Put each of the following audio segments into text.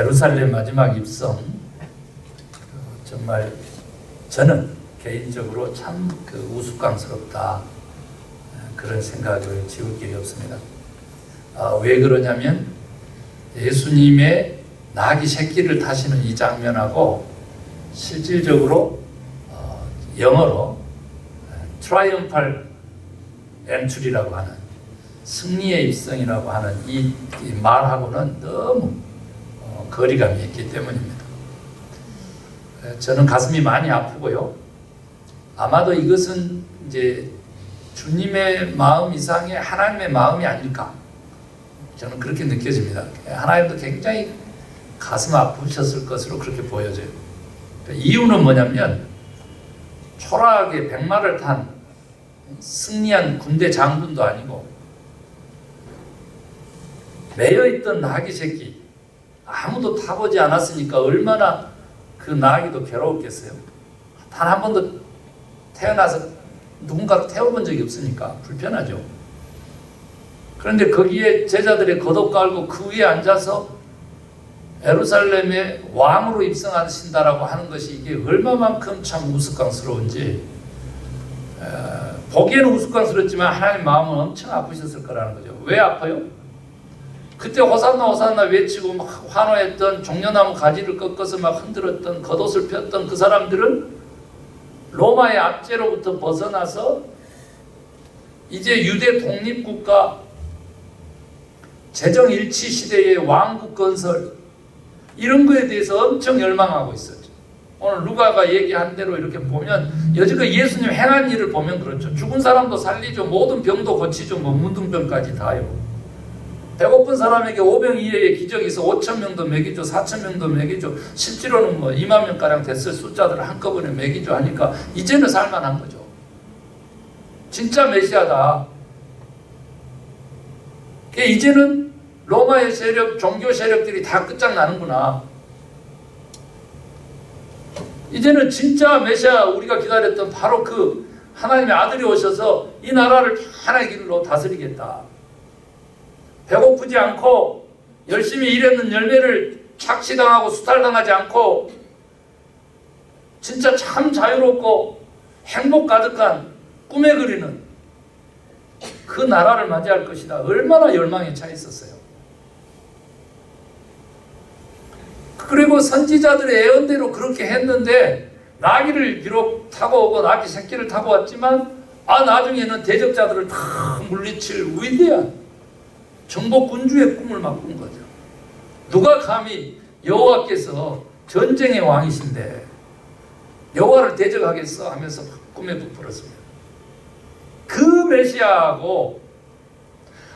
예루살렘 마지막 입성, 정말 저는 개인적으로 참 우스꽝스럽다, 그런 생각을 지울 길이 없습니다. 왜 그러냐면 예수님의 나귀 새끼를 타시는 이 장면하고 실질적으로 영어로 트라이엄팔 엔트리라고 하는 승리의 입성이라고 하는 이 말하고는 너무 거리감이 있기 때문입니다. 저는 가슴이 많이 아프고요. 아마도 이것은 이제 주님의 마음 이상의 하나님의 마음이 아닐까, 저는 그렇게 느껴집니다. 하나님도 굉장히 가슴 아프셨을 것으로 그렇게 보여져요. 이유는 뭐냐면 초라하게 백마를 탄 승리한 군대 장군도 아니고 매여있던 나귀 새끼, 아무도 타보지 않았으니까 얼마나 그 나귀도 괴로웠겠어요. 단 한 번도 태어나서 누군가 태워본 적이 없으니까 불편하죠. 그런데 거기에 제자들의 겉옷 깔고 그 위에 앉아서 예루살렘의 왕으로 입성하신다라고 하는 것이 이게 얼마만큼 참 우스꽝스러운지, 보기에는 우스꽝스럽지만 하나님 마음은 엄청 아프셨을 거라는 거죠. 왜 아파요? 그때 호산나 호산나 외치고 막 환호했던, 종려나무 가지를 꺾어서 막 흔들었던, 겉옷을 폈던 그 사람들은 로마의 압제로부터 벗어나서 이제 유대 독립국가, 재정일치 시대의 왕국 건설, 이런 거에 대해서 엄청 열망하고 있었죠. 오늘 루가가 얘기한 대로 이렇게 보면 여지껏 예수님 행한 일을 보면 그렇죠. 죽은 사람도 살리죠. 모든 병도 고치죠. 뭐 문둥병까지 다요. 배고픈 사람에게 5병 이하의 기적이 있어 5,000명도 먹이죠. 4,000명도 먹이죠. 실제로는 뭐 2만 명가량 됐을 숫자들을 한꺼번에 먹이죠 하니까 이제는 살만한 거죠. 진짜 메시아다. 이제는 로마의 세력, 종교 세력들이 다 끝장나는구나. 이제는 진짜 메시아, 우리가 기다렸던 바로 그 하나님의 아들이 오셔서 이 나라를 하나의 길로 다스리겠다. 배고프지 않고 열심히 일했는 열매를 착취당하고 수탈당하지 않고 진짜 참 자유롭고 행복 가득한 꿈에 그리는 그 나라를 맞이할 것이다. 얼마나 열망에 차 있었어요. 그리고 선지자들의 예언대로 그렇게 했는데 나귀를 비록 타고 오고 나귀 새끼를 타고 왔지만 나중에는 대적자들을 다 물리칠 위대한 정복군주의 꿈을 막 꾼 거죠. 누가 감히 여호와께서 전쟁의 왕이신데 여호와를 대적하겠어 하면서 꿈에 부풀었습니다. 그 메시아하고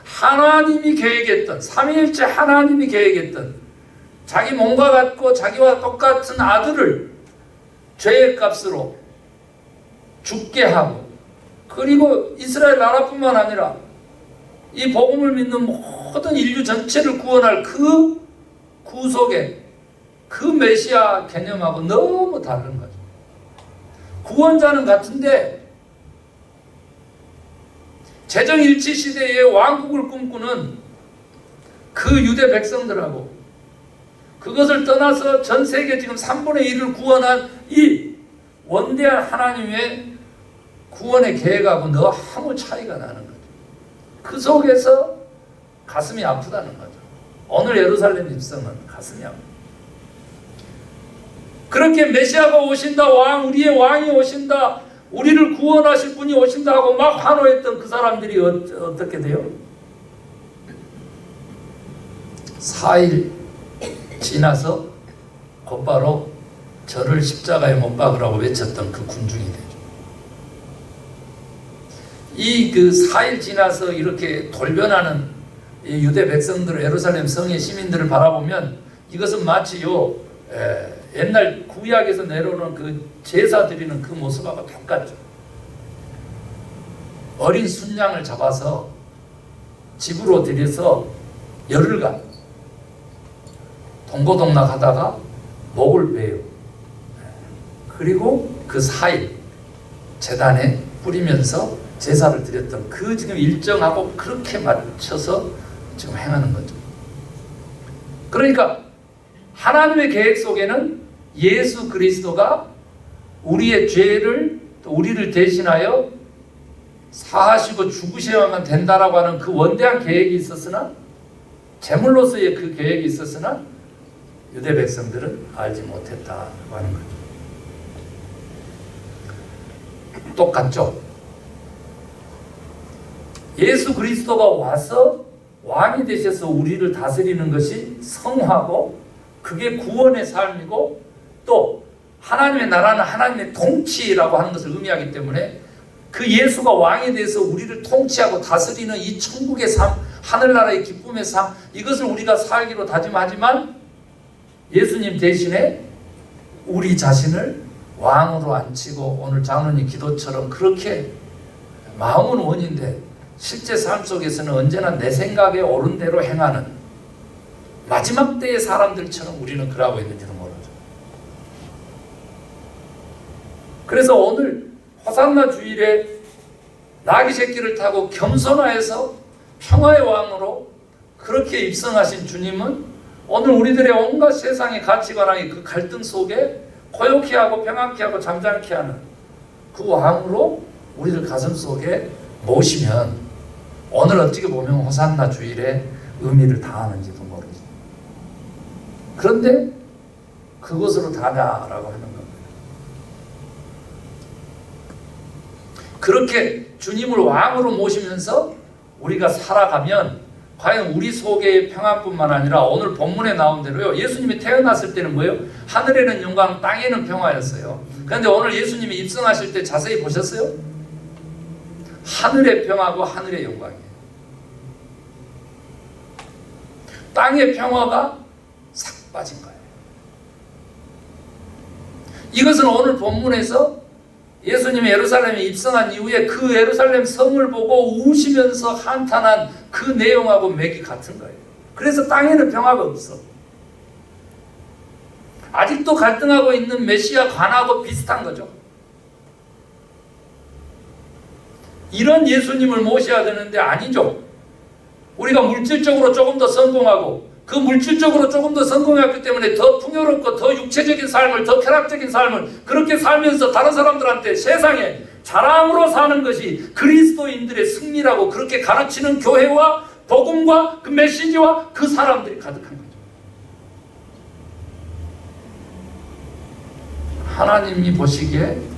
하나님이 계획했던, 삼위일체 하나님이 계획했던 자기 몸과 같고 자기와 똑같은 아들을 죄의 값으로 죽게 하고, 그리고 이스라엘 나라뿐만 아니라 이 복음을 믿는 모든 인류 전체를 구원할 그 구속의 그 메시아 개념하고 너무 다른 거죠. 구원자는 같은데 재정일치 시대의 왕국을 꿈꾸는 그 유대 백성들하고 그것을 떠나서 전 세계 지금 3분의 1을 구원한 이 원대한 하나님의 구원의 계획하고 너무 차이가 나는 거죠. 그 속에서 가슴이 아프다는 거죠. 오늘 예루살렘 입성은 가슴이 아프다. 그렇게 메시아가 오신다, 우리의 왕이 오신다, 우리를 구원하실 분이 오신다 하고 막 환호했던 그 사람들이 어떻게 돼요? 4일 지나서 곧바로 저를 십자가에 못 박으라고 외쳤던 그 군중이 되죠. 그 4일 지나서 이렇게 돌변하는 유대 백성들, 예루살렘 성의 시민들을 바라보면 이것은 마치요 옛날 구약에서 내려오는 그 제사 드리는 그 모습하고 똑같죠. 어린 순양을 잡아서 집으로 들여서 열흘간 동고동락하다가 목을 베요. 그리고 그 4일 제단에 뿌리면서 제사를 드렸던 그 지금 일정하고 그렇게 맞춰서 지금 행하는 거죠. 그러니까 하나님의 계획 속에는 예수 그리스도가 우리의 죄를 또 우리를 대신하여 사하시고 죽으셔야만 된다라고 하는 그 원대한 계획이 있었으나, 제물로서의 그 계획이 있었으나 유대 백성들은 알지 못했다고 하는 거죠. 똑같죠? 예수 그리스도가 와서 왕이 되셔서 우리를 다스리는 것이 성화고, 그게 구원의 삶이고, 또 하나님의 나라는 하나님의 통치라고 하는 것을 의미하기 때문에 그 예수가 왕이 돼서 우리를 통치하고 다스리는 이 천국의 삶, 하늘나라의 기쁨의 삶, 이것을 우리가 살기로 다짐하지만 예수님 대신에 우리 자신을 왕으로 앉히고, 오늘 장로님 기도처럼 그렇게 마음은 원인데 실제 삶 속에서는 언제나 내 생각에 옳은 대로 행하는 마지막 때의 사람들처럼 우리는 그러고 있는지는 모르죠. 그래서 오늘 호산나 주일에 나귀 새끼를 타고 겸손하여서 평화의 왕으로 그렇게 입성하신 주님은 오늘 우리들의 온갖 세상의 가치관의 그 갈등 속에 고요케 하고 평안케 하고 잠잠케 하는 그 왕으로 우리를 가슴 속에 모시면 오늘 어떻게 보면 호산나 주일의 의미를 다하는지도 모르죠. 그런데 그것으로 다냐라고 하는 겁니다. 그렇게 주님을 왕으로 모시면서 우리가 살아가면 과연 우리 속의 평안뿐만 아니라 오늘 본문에 나온 대로요, 예수님이 태어났을 때는 뭐예요? 하늘에는 영광, 땅에는 평화였어요. 그런데 오늘 예수님이 입성하실 때 자세히 보셨어요? 하늘의 평화고 하늘의 영광이에요. 땅의 평화가 싹 빠진 거예요. 이것은 오늘 본문에서 예수님이 예루살렘에 입성한 이후에 그 예루살렘 성을 보고 우시면서 한탄한 그 내용하고 맥이 같은 거예요. 그래서 땅에는 평화가 없어. 아직도 갈등하고 있는 메시아 관하고 비슷한 거죠. 이런 예수님을 모셔야 되는데 아니죠. 우리가 물질적으로 조금 더 성공하고, 그 물질적으로 조금 더 성공했기 때문에 더 풍요롭고 더 육체적인 삶을, 더 쾌락적인 삶을 그렇게 살면서 다른 사람들한테 세상에 자랑으로 사는 것이 그리스도인들의 승리라고 그렇게 가르치는 교회와 복음과 그 메시지와 그 사람들이 가득한 거죠. 하나님이 보시기에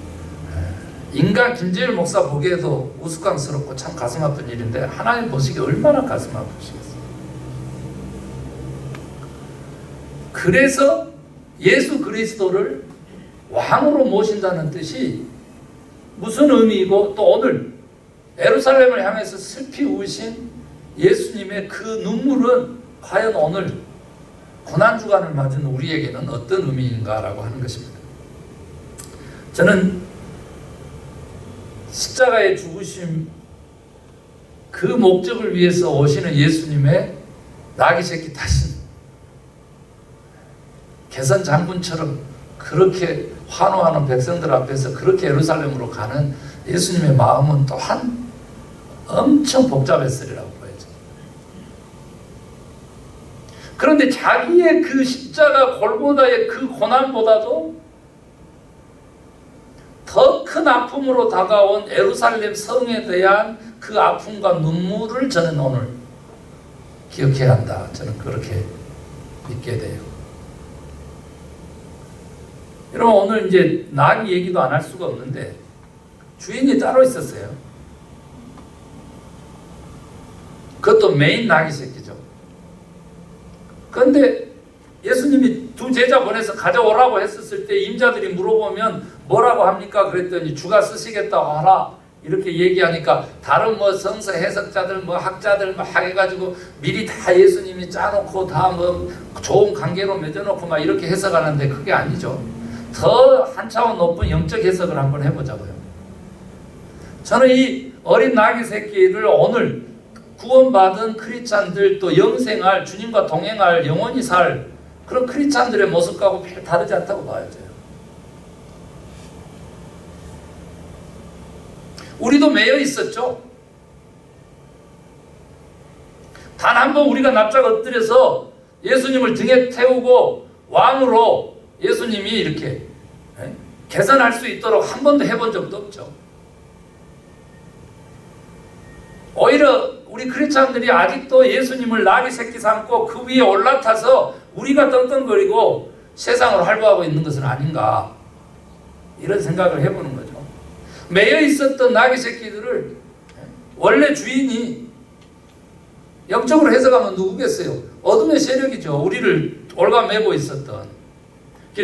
인간 김재일 목사 보기에도 우스꽝스럽고 참 가슴 아픈 일인데 하나님 보시기에 얼마나 가슴 아프시겠어요. 그래서 예수 그리스도를 왕으로 모신다는 뜻이 무슨 의미이고, 또 오늘 예루살렘을 향해서 슬피 우신 예수님의 그 눈물은 과연 오늘 고난주간을 맞은 우리에게는 어떤 의미인가라고 하는 것입니다. 저는 십자가의 죽으심, 그 목적을 위해서 오시는 예수님의 나귀 새끼 타신 개선 장군처럼 그렇게 환호하는 백성들 앞에서 그렇게 예루살렘으로 가는 예수님의 마음은 또한 엄청 복잡했으리라고 보여져요. 그런데 자기의 그 십자가 골고다의 그 고난보다도 더 큰 아픔으로 다가온 예루살렘 성에 대한 그 아픔과 눈물을 저는 오늘 기억해야 한다. 저는 그렇게 믿게 돼요. 여러분, 오늘 이제 나귀 얘기도 안 할 수가 없는데 주인이 따로 있었어요. 그것도 메인 나귀 새끼죠. 그런데 예수님이 두 제자 보내서 가져오라고 했었을 때 임자들이 물어보면 뭐라고 합니까? 그랬더니 주가 쓰시겠다고 하라 이렇게 얘기하니까 다른 뭐 성서 해석자들 뭐 학자들 막 해가지고 미리 다 예수님이 짜놓고 다 뭐 좋은 관계로 맺어놓고 막 이렇게 해석하는데 그게 아니죠. 더 한 차원 높은 영적 해석을 한번 해보자고요. 저는 이 어린 나귀 새끼를 오늘 구원받은 크리스찬들, 또 영생할, 주님과 동행할, 영원히 살 그런 크리스찬들의 모습하고 별 다르지 않다고 봐야죠. 우리도 매여 있었죠. 단 한 번 우리가 납작 엎드려서 예수님을 등에 태우고 왕으로 예수님이 이렇게 개선할 수 있도록 한 번도 해본 적도 없죠. 오히려 우리 크리스찬들이 아직도 예수님을 나귀 새끼 삼고 그 위에 올라타서 우리가 떵떵거리고 세상으로 활보하고 있는 것은 아닌가, 이런 생각을 해보는 거죠. 매여 있었던 나귀 새끼들을 원래 주인이, 영적으로 해석하면 누구겠어요? 어둠의 세력이죠. 우리를 올가매고 있었던.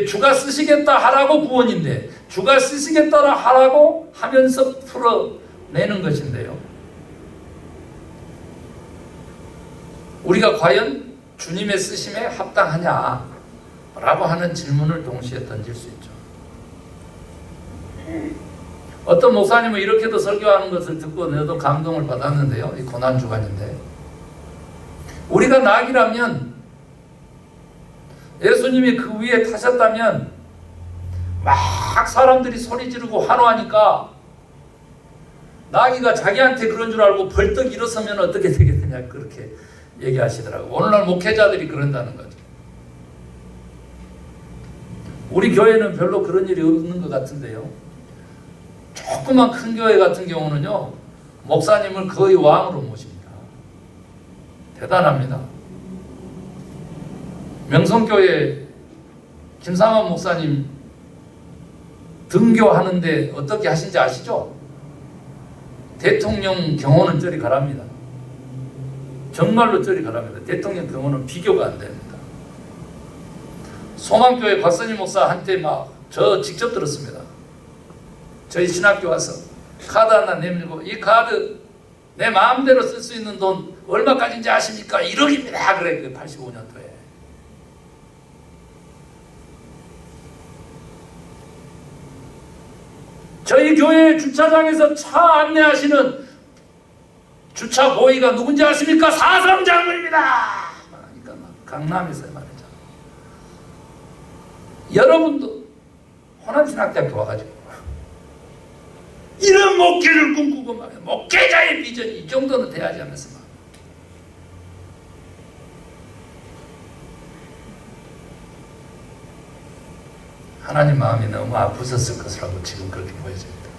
주가 쓰시겠다 하라고 구원인데, 주가 쓰시겠다 하라고 하면서 풀어내는 것인데요. 우리가 과연 주님의 쓰심에 합당하냐 라고 하는 질문을 동시에 던질 수 있죠. 어떤 목사님은 이렇게도 설교하는 것을 듣고 내도 감동을 받았는데요. 이 고난주간인데, 우리가 낙이라면, 예수님이 그 위에 타셨다면 막 사람들이 소리 지르고 환호하니까 나귀가 자기한테 그런 줄 알고 벌떡 일어서면 어떻게 되겠느냐, 그렇게 얘기하시더라고요. 오늘날 목회자들이 그런다는 거죠. 우리 교회는 별로 그런 일이 없는 것 같은데요. 조그만 큰 교회 같은 경우는요, 목사님을 거의 왕으로 모십니다. 대단합니다. 명성교회 김상환 목사님 등교하는데 어떻게 하신지 아시죠? 대통령 경호는 저리 가랍니다. 정말로 저리 가랍니다. 대통령 경호는 비교가 안 됩니다. 소망교회 곽선희 목사한테 막 저 직접 들었습니다. 저희 신학교 와서 카드 하나 내밀고, 이 카드 내 마음대로 쓸 수 있는 돈 얼마까지인지 아십니까? 1억입니다. 그래, 그 85년도에. 저희 교회 주차장에서 차 안내하시는 주차 보이가 누군지 아십니까? 사성 장군입니다. 그러니까 막 강남에서 말이죠. 여러분도 호남신학대학교 와가지고 이런 목회를 꿈꾸고 말이야. 목회자의 비전이 이 정도는 돼야지 하면서 막. 하나님 마음이 너무 아프셨을 것이라고 지금 그렇게 보여집니다.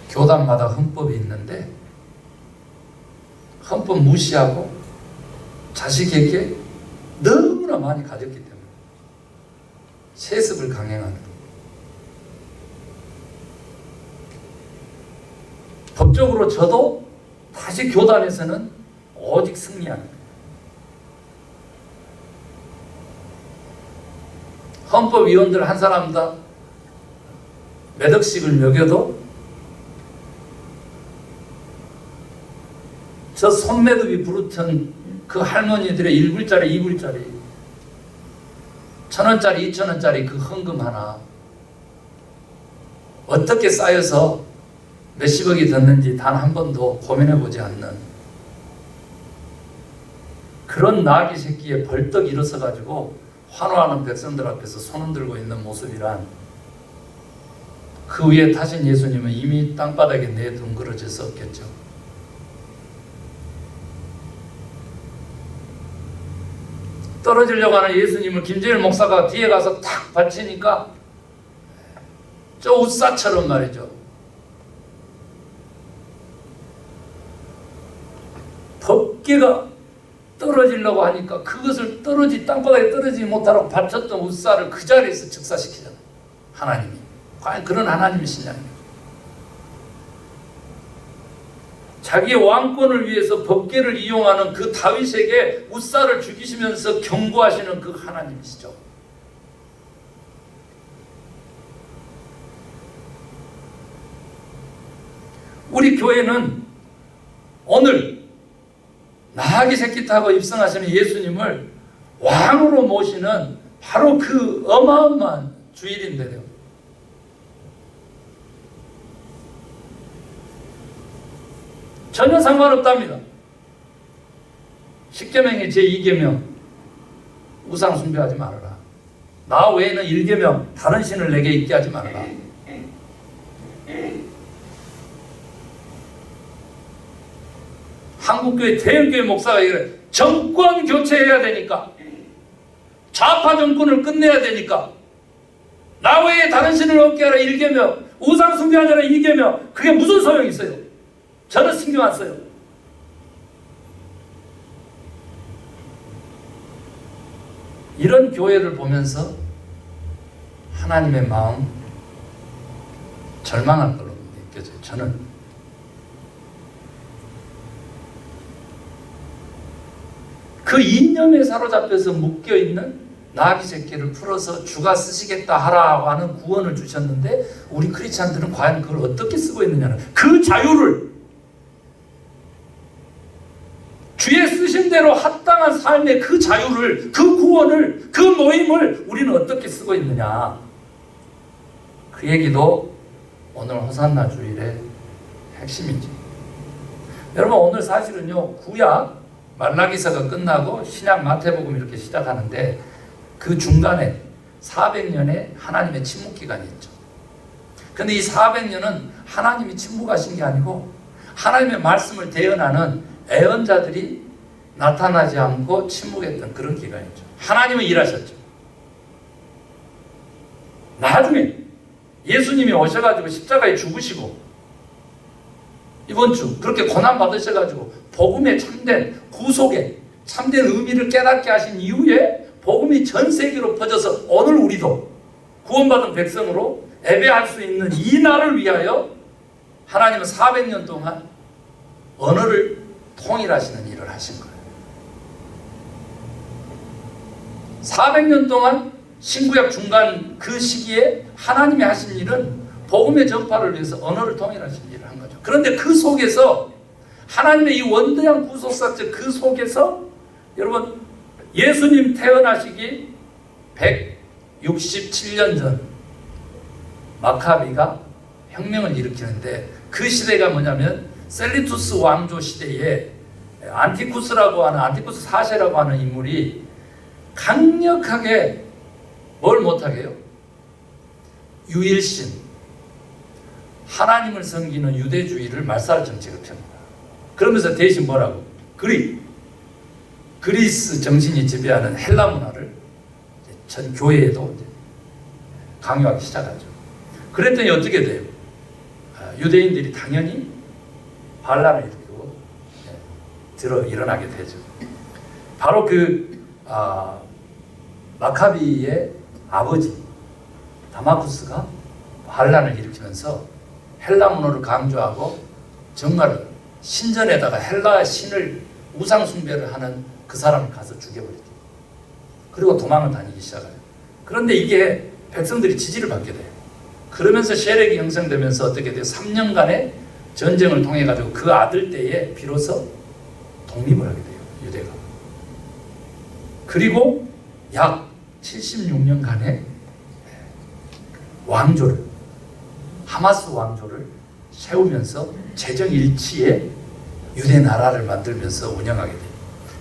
교단마다 헌법이 있는데 헌법 무시하고 자식에게 너무나 많이 가졌기 때문에 세습을 강행하는, 법적으로 져도 다시 교단에서는 오직 승리하는 거예요. 헌법위원들 한 사람당 몇 억씩을 먹여도 저 손매듭이 부르던 그 할머니들의 1불짜리 2불짜리 1,000원짜리 2,000원짜리 그 헌금 하나 어떻게 쌓여서 몇십억이 됐는지 단 한 번도 고민해보지 않는 그런 나귀 새끼에 벌떡 일어서가지고 환호하는 백성들 앞에서 손을 들고 있는 모습이란, 그 위에 타신 예수님은 이미 땅바닥에 내둥그러져 있었겠죠. 떨어지려고 하는 예수님을 김재일 목사가 뒤에 가서 탁 받치니까 저 웃사처럼 말이죠. 덮개가 떨어지려고 하니까 그것을 땅바닥에 떨어지지 못하라고 받쳤던 웃사를 그 자리에서 즉사시키잖아요. 하나님이. 과연 그런 하나님이시냐는, 자기의 왕권을 위해서 법궤를 이용하는 그 다윗에게 웃사를 죽이시면서 경고하시는 그 하나님이시죠. 우리 교회는 오늘 나귀 새끼 타고 입성하시는 예수님을 왕으로 모시는 바로 그 어마어마한 주일인데요. 전혀 상관없답니다. 십계명의 제2계명 우상 숭배하지 말아라. 나 외에는 1계명 다른 신을 내게 있게 하지 말아라. 한국교회 대형교회 목사가 이래, 정권 교체해야 되니까, 좌파 정권을 끝내야 되니까, 나 외에 다른 신을 없게 하라 1계명, 우상 숭배하지 않으라 2계명, 그게 무슨 소용이 있어요? 저는 신경 안 써요. 이런 교회를 보면서 하나님의 마음 절망할 걸로 느껴져요. 저는 그 이념에 사로잡혀서 묶여있는 나귀 새끼를 풀어서 주가 쓰시겠다 하라고 하는 구원을 주셨는데, 우리 크리스찬들은 과연 그걸 어떻게 쓰고 있느냐는, 그 자유를, 주의 쓰신 대로 합당한 삶의 그 자유를, 그 구원을, 그 모임을 우리는 어떻게 쓰고 있느냐, 그 얘기도 오늘 호산나 주일의 핵심이지. 여러분, 오늘 사실은요, 구약 말라기서가 끝나고 신약 마태복음 이렇게 시작하는데, 그 중간에 400년의 하나님의 침묵 기간이 있죠. 그런데 이 400년은 하나님이 침묵하신 게 아니고 하나님의 말씀을 대언하는 애언자들이 나타나지 않고 침묵했던 그런 기간이죠. 하나님은 일하셨죠. 나중에 예수님이 오셔가지고 십자가에 죽으시고 이번 주 그렇게 고난 받으셔가지고 복음의 참된 구속의 참된 의미를 깨닫게 하신 이후에 복음이 전 세계로 퍼져서 오늘 우리도 구원받은 백성으로 예배할 수 있는 이 날을 위하여 하나님은 400년 동안 언어를 통일하시는 일을 하신 거예요. 400년 동안 신구약 중간 그 시기에 하나님이 하신 일은 복음의 전파를 위해서 언어를 통일하신 일을 한 거죠. 그런데 그 속에서 하나님의 이 원대한 구속사적 그 속에서 여러분, 예수님 태어나시기 167년 전 마카비가 혁명을 일으키는데, 그 시대가 뭐냐면 셀리투스 왕조 시대에 안티쿠스라고 하는, 안티쿠스 4세라고 하는 인물이 강력하게 뭘 못하게 해요? 유일신, 하나님을 섬기는 유대주의를 말살 정책을 펴니다. 그러면서 대신 뭐라고? 그리스 정신이 지배하는 헬라 문화를 전 교회에도 강요하기 시작하죠. 그랬더니 어떻게 돼요? 유대인들이 당연히 반란을 일으키고 일어나게 되죠. 바로 그 마카비의 아버지 다마쿠스가 반란을 일으키면서 헬라 문화를 강조하고 정말 신전에다가 헬라 신을 우상 숭배를 하는 그 사람을 가서 죽여버리죠. 그리고 도망을 다니기 시작해요. 그런데 이게 백성들이 지지를 받게 돼요. 그러면서 세력이 형성되면서 어떻게 돼요? 3년간의 전쟁을 통해 가지고 그 아들 때에 비로소 독립을 하게 돼요. 유대가. 그리고 약 76년간의 왕조를, 하마스 왕조를 세우면서 재정 일치의 유대 나라를 만들면서 운영하게 돼요.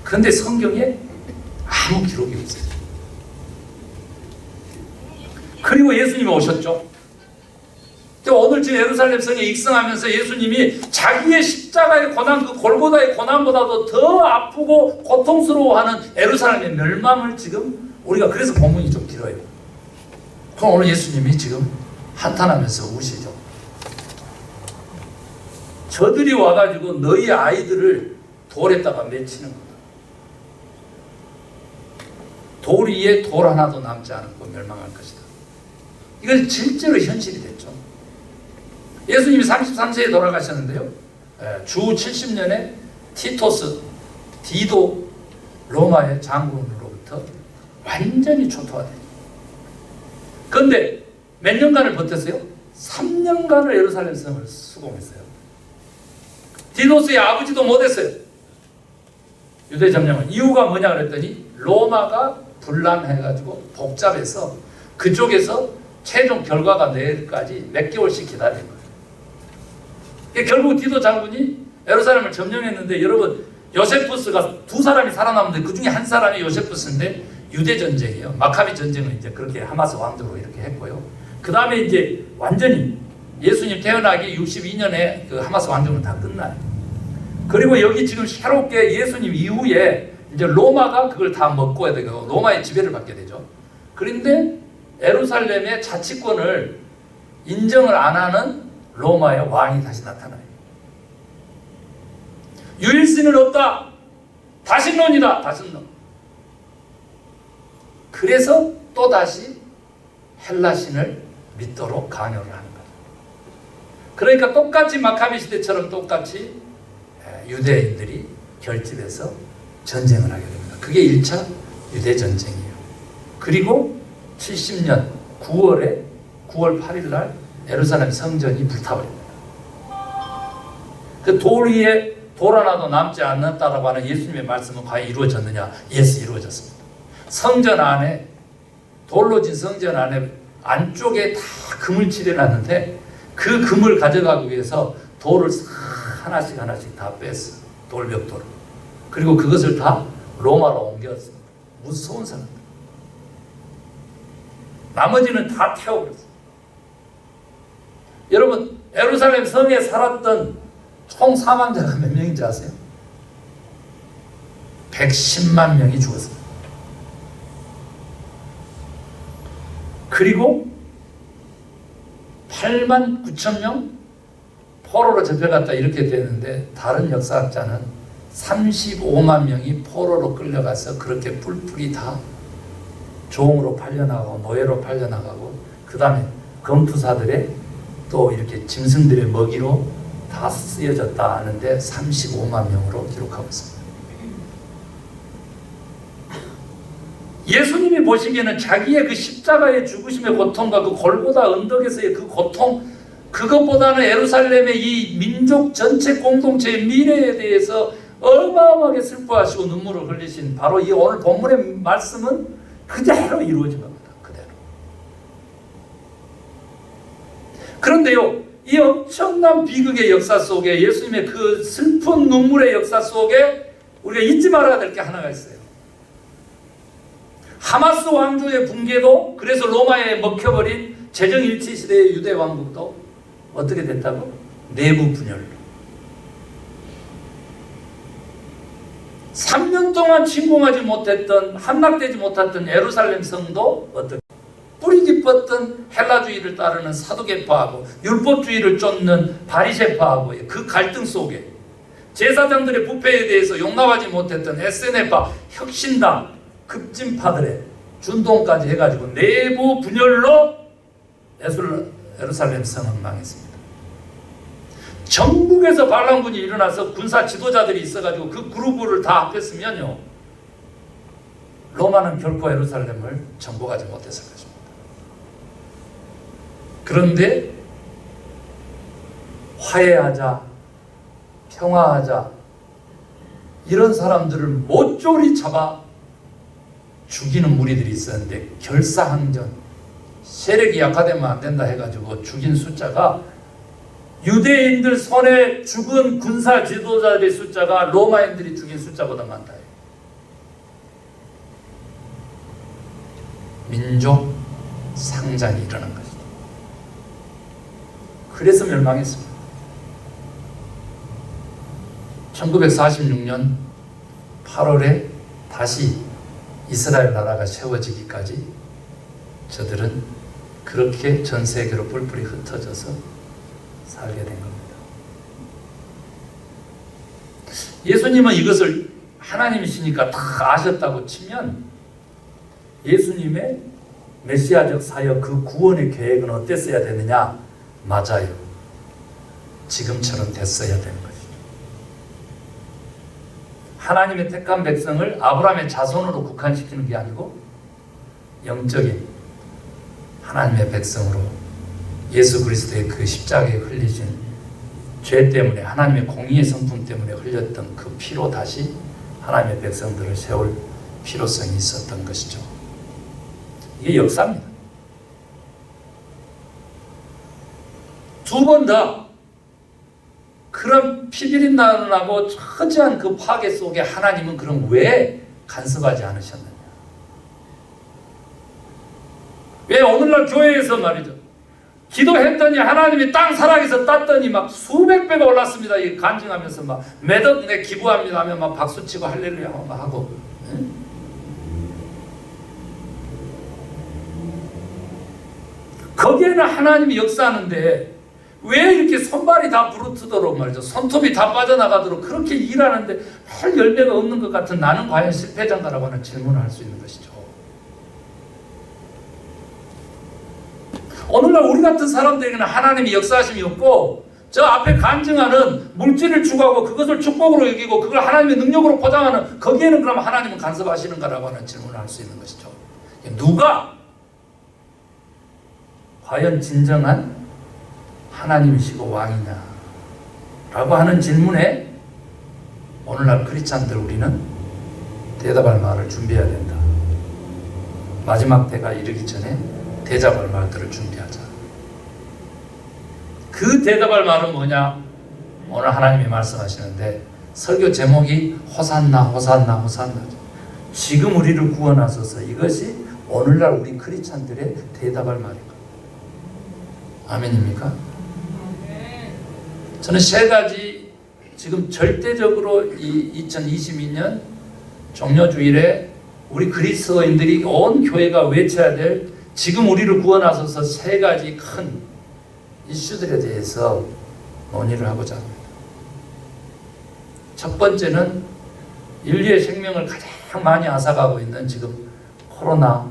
그런데 성경에 아무 기록이 없어요. 그리고 예수님이 오셨죠. 오늘 지금 예루살렘 성에 입성하면서 예수님이 자기의 십자가의 고난, 그 골고다의 고난보다도 더 아프고 고통스러워하는 예루살렘의 멸망을 지금 우리가, 그래서 본문이 좀 길어요. 그럼 오늘 예수님이 지금 한탄하면서 우시죠. 저들이 와가지고 너희 아이들을 돌에다가 맺히는 거다. 돌 위에 돌 하나도 남지 않고 멸망할 것이다. 이건 실제로 현실이 됐죠. 예수님이 33세에 돌아가셨는데요. 주 70년에 티토스, 디도 로마의 장군으로부터 완전히 초토화돼요. 그런데 몇 년간을 버텼어요? 3년간을 예루살렘 성을 수공했어요. 디도스의 아버지도 못했어요. 유대 점령은. 이유가 뭐냐 그랬더니 로마가 분란해가지고 복잡해서 그쪽에서 최종 결과가 내일까지 몇 개월씩 기다린 거예요. 결국 디도 장군이 예루살렘을 점령했는데, 여러분, 요세푸스가 두 사람이 살아남는데 그 중에 한 사람이 요세푸스인데, 유대 전쟁이에요. 마카비 전쟁은 이제 그렇게 하마스 왕조로 이렇게 했고요. 그 다음에 이제 완전히 예수님 태어나기 62년에 그 하마스 왕조는 다 끝나요. 그리고 여기 지금 새롭게 예수님 이후에 이제 로마가 그걸 다 먹고 되고 로마의 지배를 받게 되죠. 그런데 예루살렘의 자치권을 인정을 안 하는 로마의 왕이 다시 나타나요. 유일신은 없다. 다신론이다. 다신론. 그래서 또다시 헬라신을 믿도록 강요를 하는 거죠. 그러니까 똑같이 마카비 시대처럼 똑같이 유대인들이 결집해서 전쟁을 하게 됩니다. 그게 1차 유대전쟁이에요. 그리고 70년 9월 8일 날 예루살렘 성전이 불타버립니다. 그 돌 위에 돌 하나도 남지 않았다라고 하는 예수님의 말씀은 과연 이루어졌느냐? 예스, 이루어졌습니다. 성전 안에, 돌로 진 성전 안에 안쪽에 다 금을 칠해놨는데 그 금을 가져가기 위해서 돌을 하나씩 다 뺐어요. 돌벽돌을. 그리고 그것을 다 로마로 옮겼습니다. 무서운 사람들. 나머지는 다 태워버렸어요. 여러분, 예루살렘 성에 살았던 총 사망자가 몇 명인지 아세요? 110만 명이 죽었습니다. 그리고 8만 9천 명 포로로 잡혀갔다 이렇게 되는데 다른 역사학자는 35만 명이 포로로 끌려가서 그렇게 뿔뿔이 다 종으로 팔려나가고 노예로 팔려나가고 그 다음에 검투사들의 또 이렇게 짐승들의 먹이로 다 쓰여졌다 하는데 35만 명으로 기록하고 있습니다. 예수님이 보시기에는 자기의 그 십자가의 죽으심의 고통과 그 골고다 언덕에서의 그 고통, 그것보다는 예루살렘의 이 민족 전체 공동체의 미래에 대해서 어마어마하게 슬퍼하시고 눈물을 흘리신 바로 이 오늘 본문의 말씀은 그대로 이루어진 겁니다. 그대로. 그런데요, 이 엄청난 비극의 역사 속에 예수님의 그 슬픈 눈물의 역사 속에 우리가 잊지 말아야 될 게 하나가 있어요. 하마스 왕조의 붕괴도, 그래서 로마에 먹혀버린 재정일치 시대의 유대 왕국도 어떻게 됐다고? 내부 분열로. 3년 동안 침공하지 못했던, 함락되지 못했던 예루살렘 성도 어떻게? 뿌리 깊었던 헬라주의를 따르는 사두개파하고 율법주의를 쫓는 바리새파하고의 그 갈등 속에 제사장들의 부패에 대해서 용납하지 못했던 SNF파, 혁신당, 급진파들의 준동까지 해가지고 내부 분열로 예루살렘 성은 망했습니다. 전국에서 반란군이 일어나서 군사 지도자들이 있어가지고 그 그룹을 다 합했으면요, 로마는 결코 예루살렘을 정복하지 못했을 것입니다. 그런데 화해하자, 평화하자, 이런 사람들을 모조리 잡아 죽이는 무리들이 있었는데 결사항전, 세력이 약화되면 안 된다 해가지고 죽인 숫자가, 유대인들 손에 죽은 군사 지도자들의 숫자가 로마인들이 죽인 숫자보다 많다. 민족 상장이 일어난 것이다. 그래서 멸망했습니다. 1946년 8월에 다시 이스라엘 나라가 세워지기까지 저들은 그렇게 전 세계로 뿔뿔이 흩어져서 살게 된 겁니다. 예수님은 이것을 하나님이시니까 다 아셨다고 치면 예수님의 메시아적 사역, 그 구원의 계획은 어땠어야 되느냐? 맞아요. 지금처럼 됐어야 되는 것이죠. 하나님의 택한 백성을 아브라함의 자손으로 국한시키는 게 아니고 영적인 하나님의 백성으로 예수 그리스도의 그 십자가에 흘리신 죄 때문에, 하나님의 공의의 성품 때문에 흘렸던 그 피로 다시 하나님의 백성들을 세울 필요성이 있었던 것이죠. 이게 역사입니다. 두 번 더 그런 피비린 나고 처지한 그 파괴 속에 하나님은 그럼 왜 간섭하지 않으셨느냐? 왜 오늘날 교회에서 말이죠, 기도했더니 하나님이 땅 살아계서 땄더니 막 수백 배가 올랐습니다. 이 간증하면서 막 매덕 내 기부합니다 하면 막 박수치고 할렐루야 하고. 거기에는 하나님이 역사하는데 왜 이렇게 손발이 다 부르트도록 말이죠. 손톱이 다 빠져나가도록 그렇게 일하는데 별 열매가 없는 것 같은 나는 과연 실패자인가라고 하는 질문을 할 수 있는 것이죠. 오늘날 우리 같은 사람들에게는 하나님의 역사하심이 없고 저 앞에 간증하는 물질을 추구하고 그것을 축복으로 여기고 그걸 하나님의 능력으로 포장하는 거기에는 그럼 하나님은 간섭하시는가라고 하는 질문을 할 수 있는 것이죠. 누가 과연 진정한 하나님이시고 왕이냐 라고 하는 질문에 오늘날 크리스찬들 우리는 대답할 말을 준비해야 된다. 마지막 때가 이르기 전에 대답할 말들을 준비하자. 그 대답할 말은 뭐냐? 오늘 하나님이 말씀하시는데 설교 제목이 호산나 호산나 호산나. 지금 우리를 구원하소서. 이것이 오늘날 우리 크리스찬들의 대답할 말입니다. 아멘입니까? 저는 세 가지 지금 절대적으로 이 2022년 종료주일에 우리 그리스도인들이 온 교회가 외쳐야 될 지금 우리를 구원하소서 세 가지 큰 이슈들에 대해서 논의를 하고자 합니다. 첫 번째는 인류의 생명을 가장 많이 앗아가고 있는 지금 코로나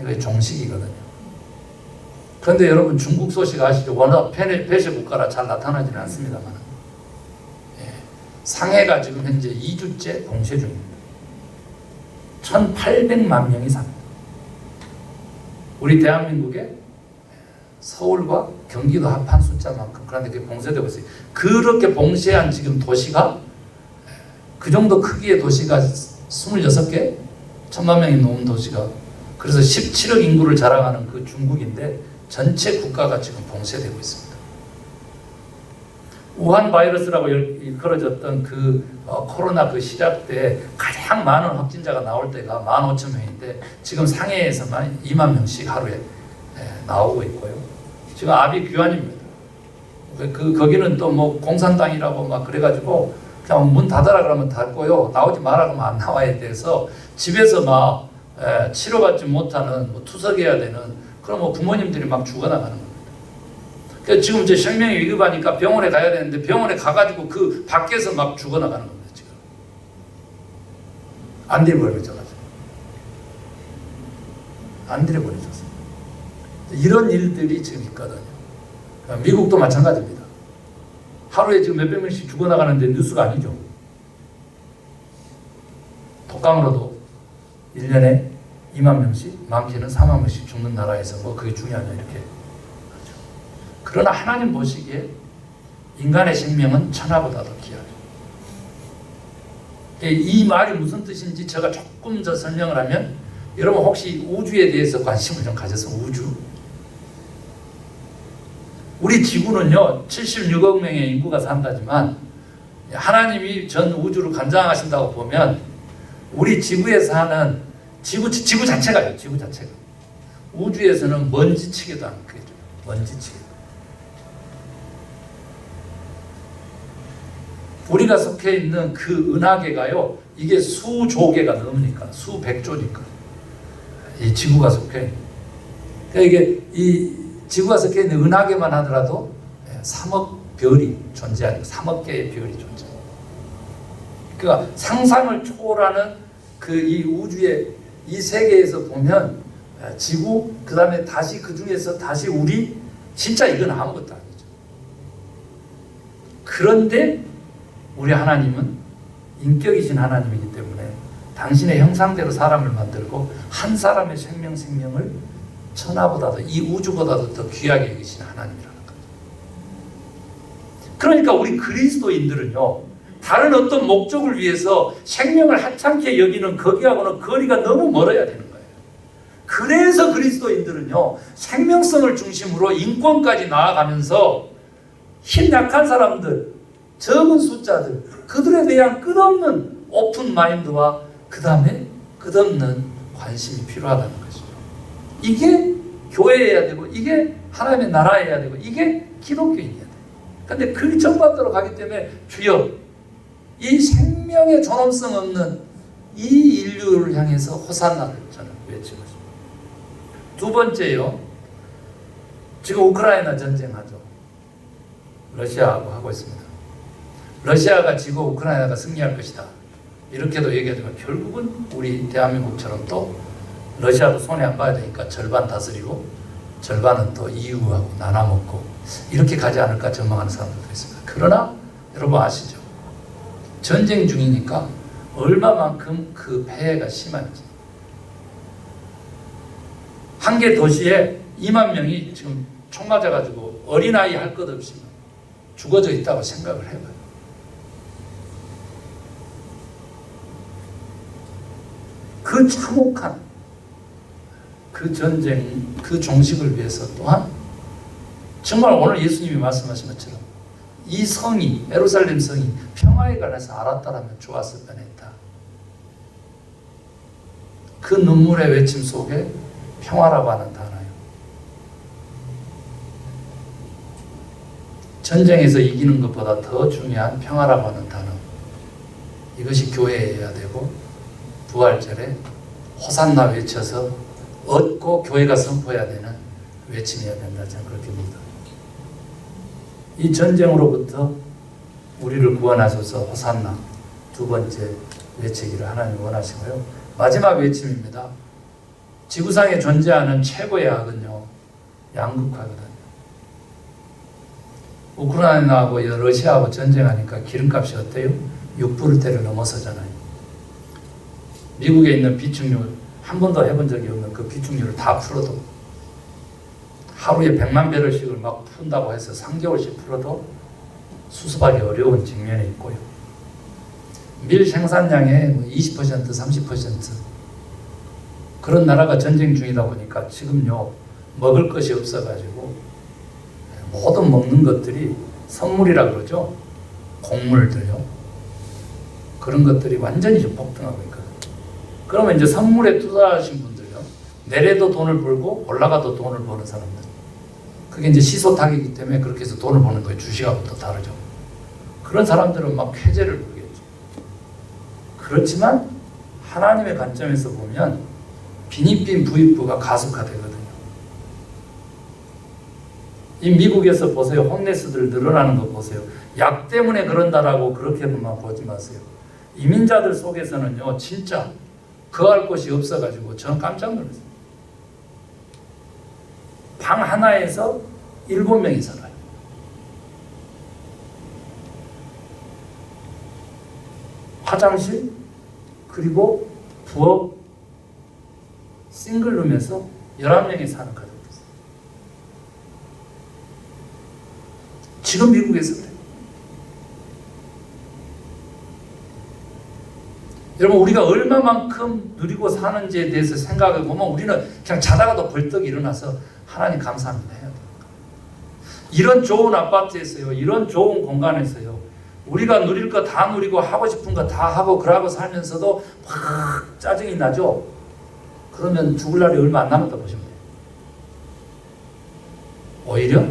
이거 종식이거든요. 그런데 여러분 중국 소식 아시죠? 워낙 폐쇄 국가라 잘 나타나지는 않습니다만 상해가 지금 현재 2주째 봉쇄 중입니다. 1,800만 명이 삽니다. 우리 대한민국의 서울과 경기도 합한 숫자만큼 그런데 그게 봉쇄되고 있어요. 그렇게 봉쇄한 지금 도시가 그 정도 크기의 도시가 26개 1,000만 명이 넘은 도시가 그래서 17억 인구를 자랑하는 그 중국인데 전체 국가가 지금 봉쇄되고 있습니다. 우한 바이러스라고 일컬어졌던 그 코로나 그 시작 때 가장 많은 확진자가 나올 때가 15,000명인데 지금 상해에서만 2만 명씩 하루에 나오고 있고요. 지금 아비규환입니다. 거기는 또 뭐 공산당이라고 막 그래가지고 그냥 문 닫아라 그러면 닫고요. 나오지 마라 그러면 안 나와야 돼서 집에서 막 치료받지 못하는 뭐 투석해야 되는 그럼 뭐 부모님들이 막 죽어나가는 겁니다. 그러니까 지금 이제 생명이 위급하니까 병원에 가야 되는데 병원에 가가지고 그 밖에서 막 죽어나가는 겁니다. 지금 안 들여버려져가지고 안 들여버려졌어요. 이런 일들이 지금 있거든요. 미국도 마찬가지입니다. 하루에 지금 몇백 명씩 죽어나가는데 뉴스가 아니죠. 독감으로도 1년에 2만 명씩, 많게는 4만 명씩 죽는 나라에서 뭐 그게 중요하냐 이렇게 하죠. 그러나 하나님 보시기에 인간의 생명은 천하보다도 귀하죠. 이 말이 무슨 뜻인지 제가 조금 더 설명을 하면 여러분 혹시 우주에 대해서 관심을 좀 가져서 우주 우리 지구는요 76억 명의 인구가 산다지만 하나님이 전 우주를 관장하신다고 보면 우리 지구에 사는 지구 자체가요. 지구 자체가 우주에서는 먼지치게도 않게 해줘요. 먼지치게. 우리가 속해 있는 그 은하계가요. 이게 수조 개가 넘으니까 수백조니까 이 지구가 속해. 그러니까 이게 이 지구가 속해 있는 은하계만 하더라도 3억 별이 존재하니까 3억 개의 별이 존재. 그러니까 상상을 초월하는 그 이 우주의 이 세계에서 보면 지구 그 다음에 다시 그 중에서 다시 우리 진짜 이건 아무것도 아니죠. 그런데 우리 하나님은 인격이신 하나님이기 때문에 당신의 형상대로 사람을 만들고 한 사람의 생명을 천하보다도 이 우주보다도 더 귀하게 여기신 하나님이라는 거죠. 그러니까 우리 그리스도인들은요 다른 어떤 목적을 위해서 생명을 하찮게 여기는 거기하고는 거리가 너무 멀어야 되는 거예요. 그래서 그리스도인들은요 생명성을 중심으로 인권까지 나아가면서 힘 약한 사람들, 적은 숫자들, 그들에 대한 끝없는 오픈 마인드와 그 다음에 끝없는 관심이 필요하다는 것이죠. 이게 교회여야 되고 이게 하나님의 나라여야 되고 이게 기독교인이어야 돼요. 근데 그 정반대로 가기 때문에 주여 이 생명의 존엄성 없는 이 인류를 향해서 호산나를 저는 외치고 있습니다. 두 번째요. 지금 우크라이나 전쟁하죠. 러시아하고 하고 있습니다. 러시아가 지고 우크라이나가 승리할 것이다. 이렇게도 얘기하지만 결국은 우리 대한민국처럼 또 러시아도 손해 안 봐야 되니까 절반 다스리고 절반은 또 EU하고 나눠먹고 이렇게 가지 않을까 전망하는 사람들도 있습니다. 그러나 여러분 아시죠? 전쟁 중이니까 얼마만큼 그 폐해가 심한지. 한 개 도시에 2만 명이 지금 총 맞아가지고 어린아이 할 것 없이 죽어져 있다고 생각을 해봐요. 그 참혹한 그 전쟁, 그 종식을 위해서 또한 정말 오늘 예수님이 말씀하신 것처럼 이 성이, 예루살렘 성이 평화에 관해서 알았다라면 좋았을 뻔했다. 그 눈물의 외침 속에 평화라고 하는 단어예요. 전쟁에서 이기는 것보다 더 중요한 평화라고 하는 단어. 이것이 교회여야 되고 부활절에 호산나 외쳐서 얻고 교회가 선포해야 되는 외침이어야 된다. 저는 그렇게 봅니다. 이 전쟁으로부터 우리를 구원하소서 호산나 두 번째 외치기를 하나님이 원하시고요. 마지막 외침입니다. 지구상에 존재하는 최고의 악은요, 양극화거든요. 우크라이나하고 러시아하고 전쟁하니까 기름값이 어때요? 6불대를 넘어서잖아요. 미국에 있는 비축률, 한 번도 해본 적이 없는 그 비축률을 다 풀어도 하루에 100만 배럴씩을 막 푼다고 해서 3개월씩 풀어도 수습하기 어려운 직면에 있고요. 밀 생산량의 20%, 30% 그런 나라가 전쟁 중이다 보니까 지금요 먹을 것이 없어가지고 모든 먹는 것들이 선물이라 그러죠. 곡물들요. 그런 것들이 완전히 좀 폭등하고 있거든요. 그러면 이제 선물에 투자하신 분들요. 내려도 돈을 벌고 올라가도 돈을 버는 사람들. 그게 이제 시소탁이기 때문에 그렇게 해서 돈을 버는 거예요. 주식하고 또 다르죠. 그런 사람들은 막 쾌재를 부르겠죠. 그렇지만 하나님의 관점에서 보면 빈익빈 부익부가 가속화되거든요. 이 미국에서 보세요. 홈레스들 늘어나는 거 보세요. 약 때문에 그런다라고 그렇게만 보지 마세요. 이민자들 속에서는요. 진짜 거할 곳이 없어가지고 저는 깜짝 놀랐어요. 방 하나에서 7명이 살아요. 화장실 그리고 부엌 싱글룸에서 11명이 사는 가족도 있어요. 지금 미국에서 그래요. 여러분 우리가 얼마만큼 누리고 사는지에 대해서 생각해 보면 우리는 그냥 자다가도 벌떡 일어나서 하나님 감사합니다 해야 돼요. 이런 좋은 아파트에서요. 이런 좋은 공간에서요. 우리가 누릴 거 다 누리고 하고 싶은 거 다 하고 그러고 살면서도 막 짜증이 나죠. 그러면 죽을 날이 얼마 안 남았다 보시면 돼요. 오히려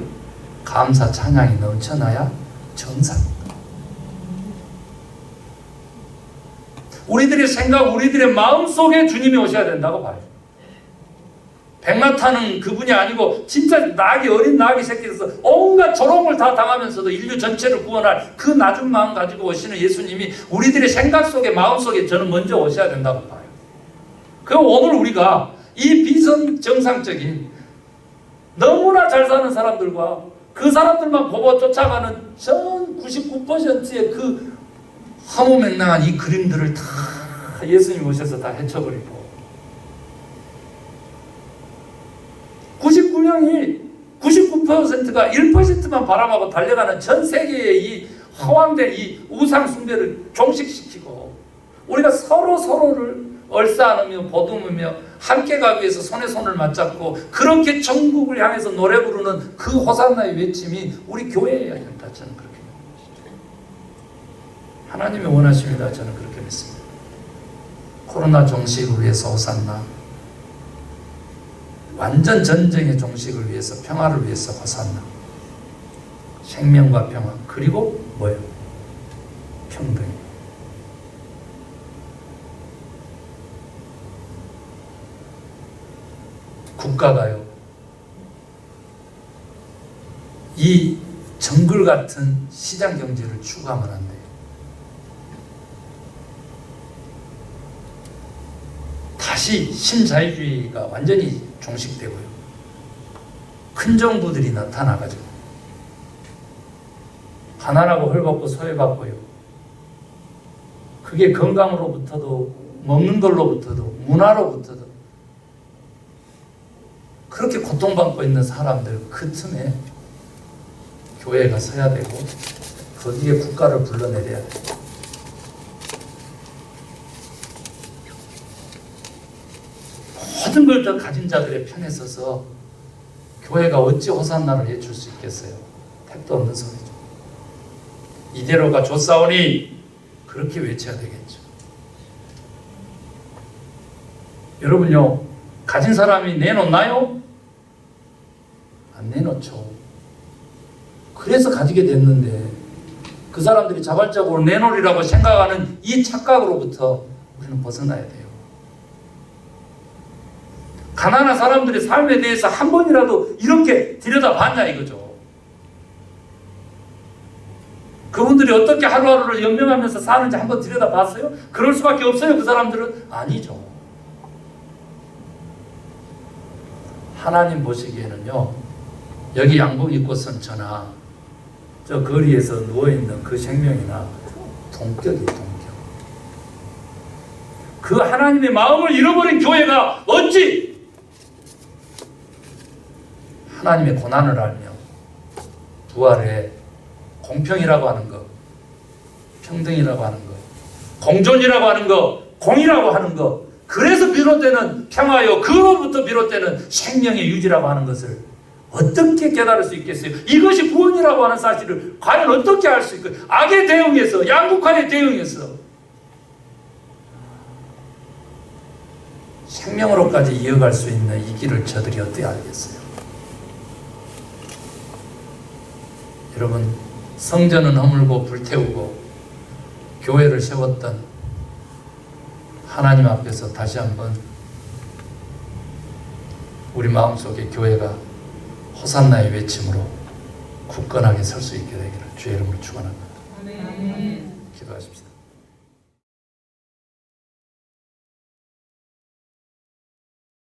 감사 찬양이 넘쳐나야 정상입니다. 우리들의 생각, 우리들의 마음속에 주님이 오셔야 된다고 봐요. 백마 타는 그분이 아니고 진짜 어린 나귀 새끼에서 온갖 조롱을 다 당하면서도 인류 전체를 구원할 그 낮은 마음 가지고 오시는 예수님이 우리들의 생각 속에 마음 속에 저는 먼저 오셔야 된다고 봐요. 그럼 오늘 우리가 이 비정상적인 너무나 잘 사는 사람들과 그 사람들만 보고 쫓아가는 전 99%의 그 화무맹랑한 이 그림들을 다 예수님 오셔서 다 헤쳐버리고 99%가 1%만 바라보고 달려가는 전 세계의 이 허황된 이 우상 숭배를 종식시키고 우리가 서로를 얼싸안으며 보듬으며 함께 가기 위해서 손에 손을 맞잡고 그렇게 천국을 향해서 노래 부르는 그 호산나의 외침이 우리 교회여야 된다. 저는 그렇게 하나님이 원하십니다. 저는 그렇게 믿습니다. 코로나 종식을 위해서 호산나 완전 전쟁의 종식을 위해서, 평화를 위해서 호산나. 생명과 평화, 그리고 뭐예요? 평등. 국가가요, 이 정글 같은 시장 경제를 추구하면 안 돼요. 다시 신자유주의가 완전히 종식되고요. 큰 정부들이 나타나가지고 가난하고 헐벗고 소외받고요. 그게 건강으로부터도 먹는 걸로부터도 문화로부터도 그렇게 고통받고 있는 사람들 그 틈에 교회가 서야 되고 거기에 국가를 불러내려야 돼요. 모든 걸 다 가진 자들의 편에 서서 교회가 어찌 호산나를 해줄 수 있겠어요? 택도 없는 소리죠. 이대로가 좋사오니 그렇게 외쳐야 되겠죠. 여러분요, 가진 사람이 내놓나요? 안 내놓죠. 그래서 가지게 됐는데 그 사람들이 자발적으로 내놓으리라고 생각하는 이 착각으로부터 우리는 벗어나야 돼요. 가난한 사람들의 삶에 대해서 한 번이라도 이렇게 들여다봤냐 이거죠. 그분들이 어떻게 하루하루를 연명하면서 사는지 한번 들여다봤어요? 그럴 수밖에 없어요. 그 사람들은 아니죠. 하나님 보시기에는요, 여기 양복 입고 선 저나 저 거리에서 누워있는 그 생명이나 동격이 동격. 그 하나님의 마음을 잃어버린 교회가 어찌 하나님의 고난을 알며 부활에 공평이라고 하는 것, 평등이라고 하는 것, 공존이라고 하는 것, 공이라고 하는 것, 그래서 비롯되는 평화요, 그로부터 비롯되는 생명의 유지라고 하는 것을 어떻게 깨달을 수 있겠어요? 이것이 구원이라고 하는 사실을 과연 어떻게 알 수 있을까요? 악에 대응해서, 양극화에 대응해서 생명으로까지 이어갈 수 있는 이 길을 저들이 어떻게 알겠어요? 여러분, 성전은 허물고 불태우고 교회를 세웠던 하나님 앞에서 다시 한번 우리 마음속에 교회가 호산나의 외침으로 굳건하게 설 수 있게 되기를 주의 이름으로 축원합니다. 기도하십시다.